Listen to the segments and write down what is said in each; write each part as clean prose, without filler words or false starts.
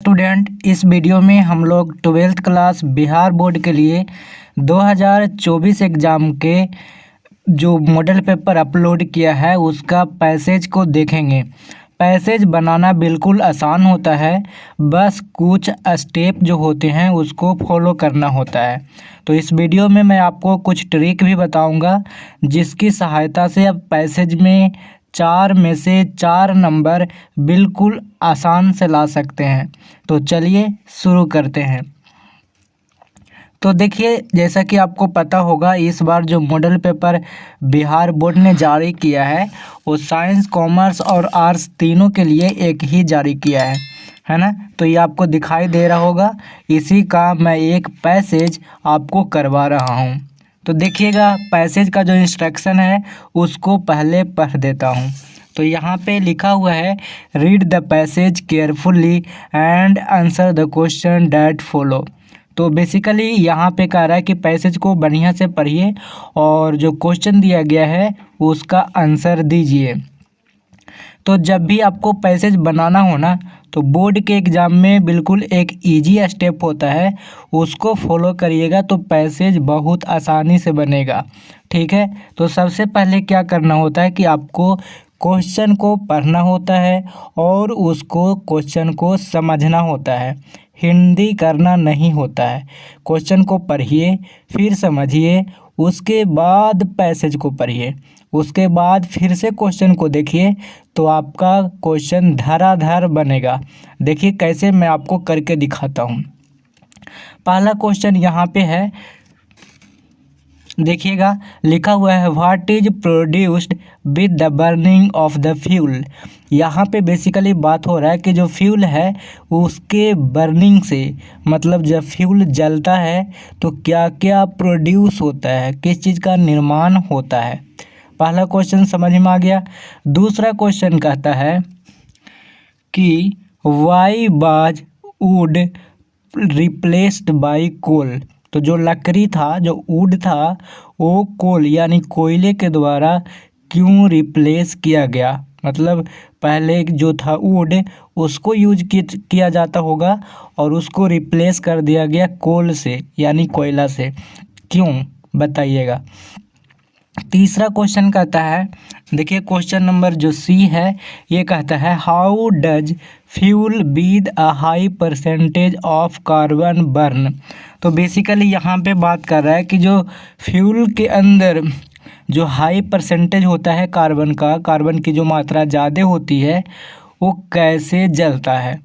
Student, इस video में हम लोग 12th क्लास बिहार बोर्ड के लिए 2024 एग्ज़ाम के जो मॉडल पेपर अपलोड किया है उसका पैसेज को देखेंगे। पैसेज बनाना बिल्कुल आसान होता है, बस कुछ स्टेप जो होते हैं उसको फॉलो करना होता है। तो इस वीडियो में मैं आपको कुछ ट्रिक भी बताऊंगा जिसकी सहायता से आप पैसेज में 4 में से 4 नंबर बिल्कुल आसान से ला सकते हैं। तो चलिए शुरू करते हैं। तो देखिए, जैसा कि आपको पता होगा, इस बार जो मॉडल पेपर बिहार बोर्ड ने जारी किया है वो साइंस, कॉमर्स और आर्ट्स तीनों के लिए एक ही जारी किया है ना। तो ये आपको दिखाई दे रहा होगा, इसी का मैं एक पैसेज आपको करवा रहा हूँ। तो देखिएगा, पैसेज का जो इंस्ट्रक्शन है उसको पहले पढ़ देता हूँ। तो यहाँ पे लिखा हुआ है, read the passage carefully and answer the question that follow. तो बेसिकली यहाँ पे कह रहा है कि पैसेज को बढ़िया से पढ़िए और जो क्वेश्चन दिया गया है उसका आंसर दीजिए। तो जब भी आपको पैसेज बनाना हो ना, तो बोर्ड के एग्ज़ाम में बिल्कुल एक इजी स्टेप होता है, उसको फॉलो करिएगा तो पैसेज बहुत आसानी से बनेगा। ठीक है, तो सबसे पहले क्या करना होता है कि आपको क्वेश्चन को पढ़ना होता है और उसको क्वेश्चन को समझना होता है, हिंदी करना नहीं होता है। क्वेश्चन को पढ़िए, फिर समझिए, उसके बाद पैसेज को पढ़िए, उसके बाद फिर से क्वेश्चन को देखिए, तो आपका क्वेश्चन धराधर बनेगा। देखिए कैसे, मैं आपको करके दिखाता हूँ। पहला क्वेश्चन यहाँ पे है, देखिएगा लिखा हुआ है, what is produced with the burning of the fuel. यहाँ पे बेसिकली बात हो रहा है कि जो फ्यूल है उसके बर्निंग से, मतलब जब फ्यूल जलता है तो क्या क्या प्रोड्यूस होता है, किस चीज़ का निर्माण होता है। पहला क्वेश्चन समझ में आ गया। दूसरा क्वेश्चन कहता है कि why was wood replaced by coal. तो जो लकड़ी था, जो वुड था, वो कोल यानी कोयले के द्वारा क्यों रिप्लेस किया गया। मतलब पहले जो था वुड, उसको यूज किया जाता होगा और उसको रिप्लेस कर दिया गया कोल से यानी कोयला से, क्यों बताइएगा। तीसरा क्वेश्चन कहता है, देखिए क्वेश्चन नंबर जो सी है ये कहता है, how does fuel with a high percentage of carbon burn. तो बेसिकली यहाँ पे बात कर रहा है कि जो फ्यूल के अंदर जो हाई परसेंटेज होता है कार्बन का, कार्बन की जो मात्रा ज़्यादा होती है, वो कैसे जलता है।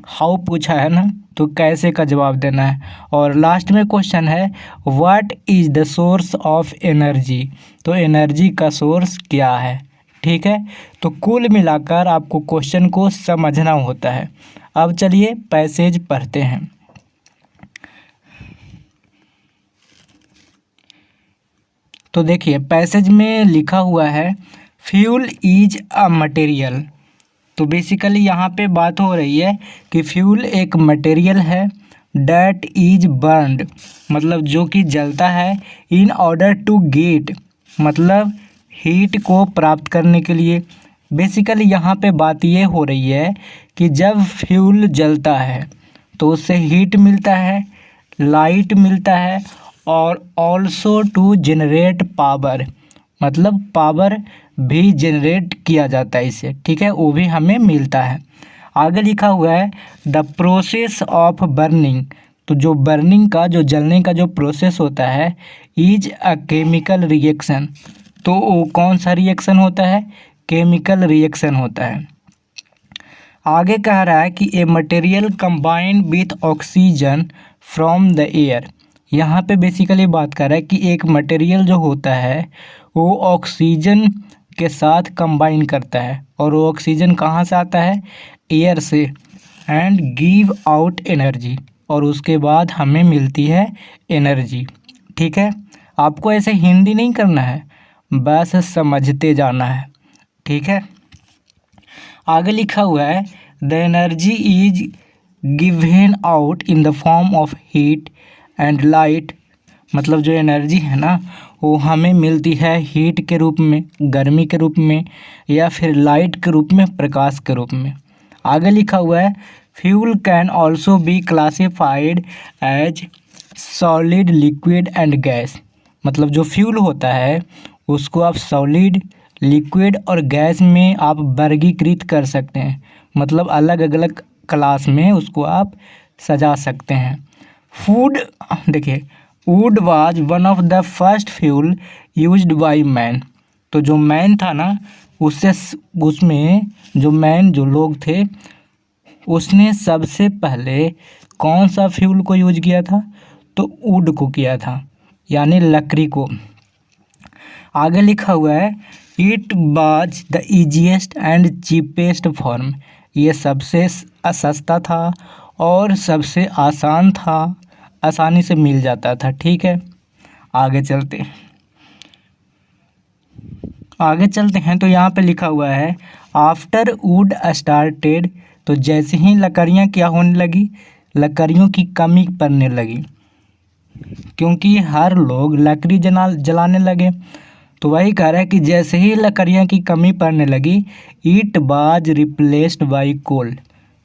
हाउ पूछा है ना, तो कैसे का जवाब देना है। और लास्ट में क्वेश्चन है, what is the source of energy. तो एनर्जी का सोर्स क्या है। ठीक है, तो कुल मिलाकर आपको क्वेश्चन को समझना होता है। अब चलिए पैसेज पढ़ते हैं। तो देखिए पैसेज में लिखा हुआ है, फ्यूल इज अ मटेरियल। तो बेसिकली यहाँ पे बात हो रही है कि फ्यूल एक मटेरियल है, डैट इज बर्न्ड मतलब जो कि जलता है, इन ऑर्डर टू गेट मतलब हीट को प्राप्त करने के लिए। बेसिकली यहाँ पे बात ये हो रही है कि जब फ्यूल जलता है तो उससे हीट मिलता है, लाइट मिलता है और ऑल्सो टू जनरेट पावर, मतलब पावर भी जनरेट किया जाता है इससे। ठीक है, वो भी हमें मिलता है। आगे लिखा हुआ है, द प्रोसेस ऑफ बर्निंग। तो जो बर्निंग का, जो जलने का जो प्रोसेस होता है, इज अ केमिकल रिएक्शन। तो वो कौन सा रिएक्शन होता है, केमिकल रिएक्शन होता है। आगे कह रहा है कि a material combined with oxygen from the air. यहाँ पे बेसिकली बात कर रहा है कि एक मटेरियल जो होता है वो ऑक्सीजन के साथ कंबाइन करता है, और वो ऑक्सीजन कहाँ से आता है, एयर से, एंड गिव आउट एनर्जी, और उसके बाद हमें मिलती है एनर्जी। ठीक है, आपको ऐसे हिंदी नहीं करना है, बस समझते जाना है। ठीक है, आगे लिखा हुआ है, the energy is given out in the form of heat and light. मतलब जो एनर्जी है ना वो हमें मिलती है हीट के रूप में, गर्मी के रूप में, या फिर लाइट के रूप में, प्रकाश के रूप में। आगे लिखा हुआ है, fuel can also be classified as solid, liquid and gas. मतलब जो फ्यूल होता है उसको आप सॉलिड, लिक्विड और गैस में आप वर्गीकृत कर सकते हैं। मतलब अलग अलग क्लास में उसको आप सजा सकते हैं। फूड, देखिए, would was one of the first fuel used by man. तो जो मैन था ना, उससे उसमें जो लोग थे उसने सबसे पहले कौन सा फ्यूल को यूज किया था? तो वुड को किया था, यानी लकड़ी को। आगे लिखा हुआ है it was the easiest and cheapest form. ये सबसे सस्ता था और सबसे आसान था, आसानी से मिल जाता था। ठीक है, आगे चलते हैं। तो यहाँ पे लिखा हुआ है आफ्टर वुड स्टार्टेड। तो जैसे ही लकड़ियाँ क्या होने लगी, लकड़ियों की कमी पड़ने लगी, क्योंकि हर लोग लकड़ी जलाने लगे। तो वही कह रहा है कि जैसे ही लकड़ियाँ की कमी पड़ने लगी, it was replaced by coal.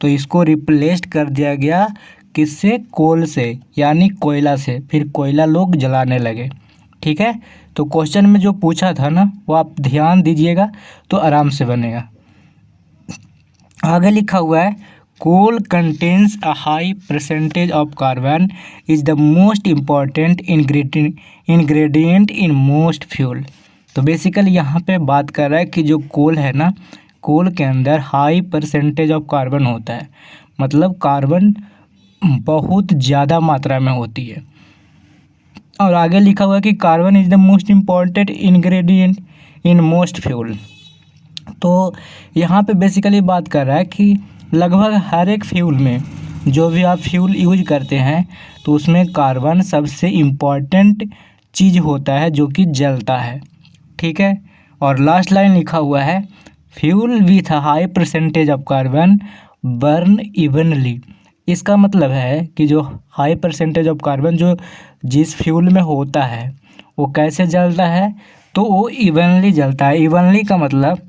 तो इसको रिप्लेस्ड कर दिया गया किससे? कोल से, यानी कोयला से। फिर कोयला लोग जलाने लगे। ठीक है, तो क्वेश्चन में जो पूछा था ना, वो आप ध्यान दीजिएगा तो आराम से बनेगा। आगे लिखा हुआ है coal contains a high percentage of carbon is the most important ingredient in most fuel. तो बेसिकली यहाँ पे बात कर रहा है कि जो कोल है ना, कोल के अंदर हाई परसेंटेज ऑफ कार्बन होता है। मतलब कार्बन बहुत ज़्यादा मात्रा में होती है। और आगे लिखा हुआ है कि carbon is the most important ingredient in most fuel. तो यहाँ पे बेसिकली बात कर रहा है कि लगभग हर एक फ्यूल में, जो भी आप फ्यूल यूज करते हैं, तो उसमें कार्बन सबसे इम्पॉर्टेंट चीज़ होता है जो कि जलता है। ठीक है, और लास्ट लाइन लिखा हुआ है fuel with high percentage of carbon burn evenly. इसका मतलब है कि जो हाई परसेंटेज ऑफ कार्बन जो जिस फ्यूल में होता है वो कैसे जलता है? तो वो इवनली जलता है। इवनली का मतलब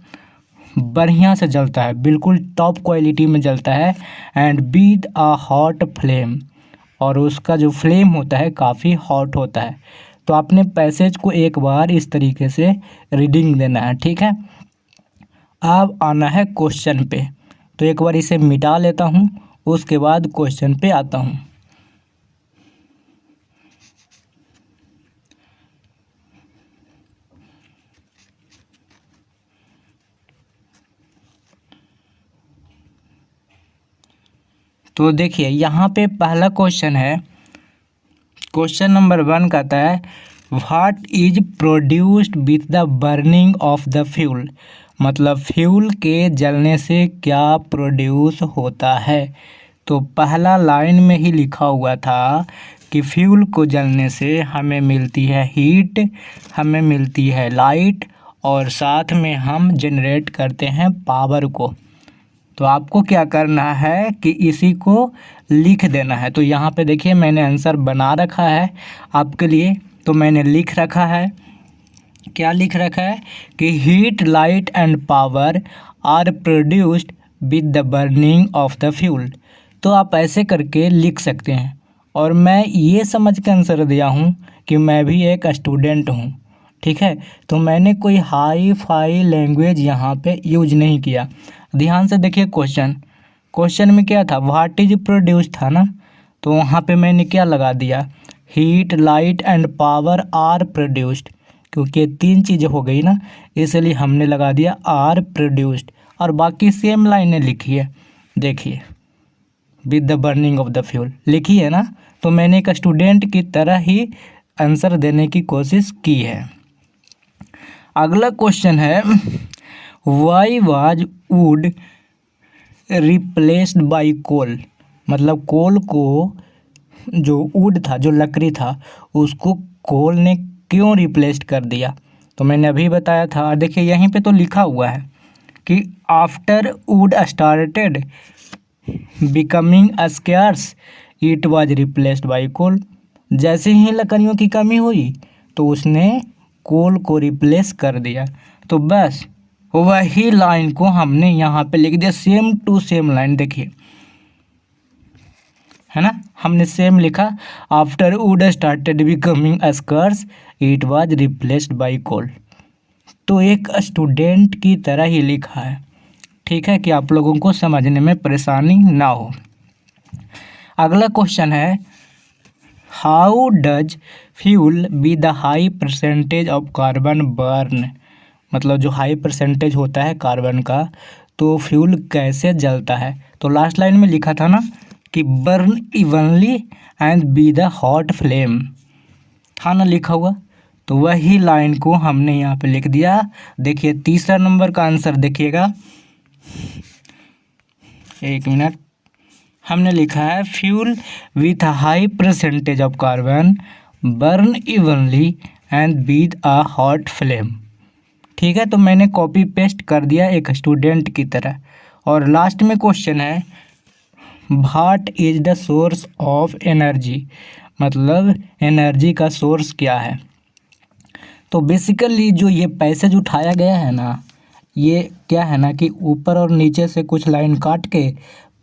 बढ़िया से जलता है, बिल्कुल टॉप क्वालिटी में जलता है। And with a hot flame, और उसका जो फ्लेम होता है काफ़ी हॉट होता है। तो आपने पैसेज को एक बार इस तरीके से रीडिंग देना है। ठीक है, अब आना है क्वेश्चन पे। तो एक बार इसे मिटा लेता हूँ, उसके बाद क्वेश्चन पे आता हूँ। तो देखिए यहाँ पे पहला क्वेश्चन है, क्वेश्चन नंबर 1 कहता है what is produced with the burning of the fuel. मतलब फ्यूल के जलने से क्या प्रोड्यूस होता है? तो पहला लाइन में ही लिखा हुआ था कि फ्यूल को जलने से हमें मिलती है हीट, हमें मिलती है लाइट, और साथ में हम जनरेट करते हैं पावर को। तो आपको क्या करना है कि इसी को लिख देना है। तो यहाँ पे देखिए मैंने आंसर बना रखा है आपके लिए। तो मैंने लिख रखा है, क्या लिख रखा है कि heat, light and power are produced with the burning of the fuel. तो आप ऐसे करके लिख सकते हैं। और मैं ये समझ के आंसर दिया हूँ कि मैं भी एक स्टूडेंट हूँ। ठीक है, तो मैंने कोई हाई फाई लैंग्वेज यहाँ पे यूज नहीं किया। ध्यान से देखिए क्वेश्चन में क्या था, व्हाट इज प्रोड्यूस था ना, तो वहाँ पे मैंने क्या लगा दिया, heat, light and power are produced, क्योंकि 3 चीज़ें हो गई ना, इसलिए हमने लगा दिया आर प्रोड्यूस्ड। और बाकी सेम लाइनें लिखी है, देखिए with the burning of the fuel लिखी है ना। तो मैंने एक स्टूडेंट की तरह ही आंसर देने की कोशिश की है। अगला क्वेश्चन है why was wood replaced by coal. मतलब कोल को, जो वुड था, जो लकड़ी था, उसको कोल ने क्यों रिप्लेस कर दिया? तो मैंने अभी बताया था। देखिए यहीं पे तो लिखा हुआ है कि after wood started becoming scarce it was replaced by coal. जैसे ही लकड़ियों की कमी हुई तो उसने कोल को रिप्लेस कर दिया। तो बस वही लाइन को हमने यहाँ पे लिख दिया, सेम टू सेम लाइन। देखिए है ना। हमने सेम लिखा, after wood started becoming scarce it was replaced by coal. तो एक स्टूडेंट की तरह ही लिखा है, ठीक है, कि आप लोगों को समझने में परेशानी ना हो। अगला क्वेश्चन है, how does fuel with the high percentage of carbon burn. मतलब जो हाई परसेंटेज होता है कार्बन का, तो फ्यूल कैसे जलता है। तो लास्ट लाइन में लिखा था ना कि burn evenly and be the hot flame, था ना लिखा हुआ। तो वही लाइन को हमने यहाँ पे लिख दिया। देखिए तीसरा नंबर का आंसर देखिएगा, एक मिनट, हमने लिखा है fuel with high percentage of carbon burn evenly and with a hot flame. ठीक है, तो मैंने कॉपी पेस्ट कर दिया एक स्टूडेंट की तरह। और लास्ट में क्वेश्चन है, what is the source of energy. मतलब एनर्जी का सोर्स क्या है। तो बेसिकली जो ये पैसेज उठाया गया है ना, ये क्या है ना कि ऊपर और नीचे से कुछ लाइन काट के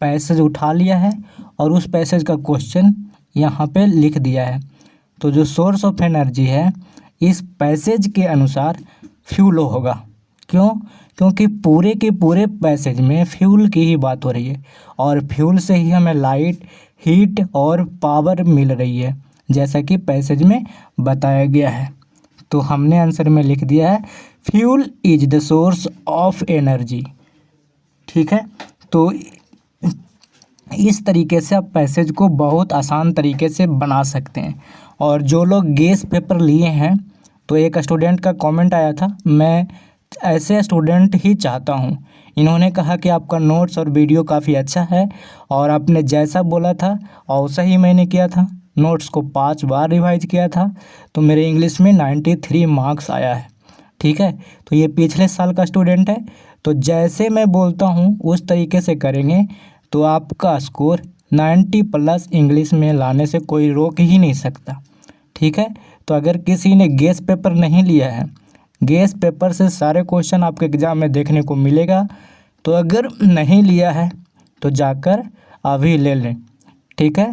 पैसेज उठा लिया है और उस पैसेज का क्वेश्चन यहाँ पे लिख दिया है। तो जो सोर्स ऑफ एनर्जी है इस पैसेज के अनुसार फ्यूल होगा। क्यों? क्योंकि पूरे के पूरे पैसेज में फ्यूल की ही बात हो रही है और फ्यूल से ही हमें लाइट, हीट और पावर मिल रही है, जैसा कि पैसेज में बताया गया है। तो हमने आंसर में लिख दिया है fuel is the source of energy. ठीक है, तो इस तरीके से आप पैसेज को बहुत आसान तरीके से बना सकते हैं। और जो लोग गेस पेपर लिए हैं, तो एक स्टूडेंट का कमेंट आया था, मैं ऐसे स्टूडेंट ही चाहता हूँ। इन्होंने कहा कि आपका नोट्स और वीडियो काफ़ी अच्छा है और आपने जैसा बोला था और वैसा ही मैंने किया था। नोट्स को 5 बार रिवाइज किया था, तो मेरे इंग्लिश में 93 मार्क्स आया है। ठीक है, तो ये पिछले साल का स्टूडेंट है। तो जैसे मैं बोलता हूँ उस तरीके से करेंगे तो आपका स्कोर 90+ इंग्लिश में लाने से कोई रोक ही नहीं सकता। ठीक है, तो अगर किसी ने गेस पेपर नहीं लिया है, गेस पेपर से सारे क्वेश्चन आपके एग्ज़ाम में देखने को मिलेगा। तो अगर नहीं लिया है तो जाकर अभी ले लें। ठीक है।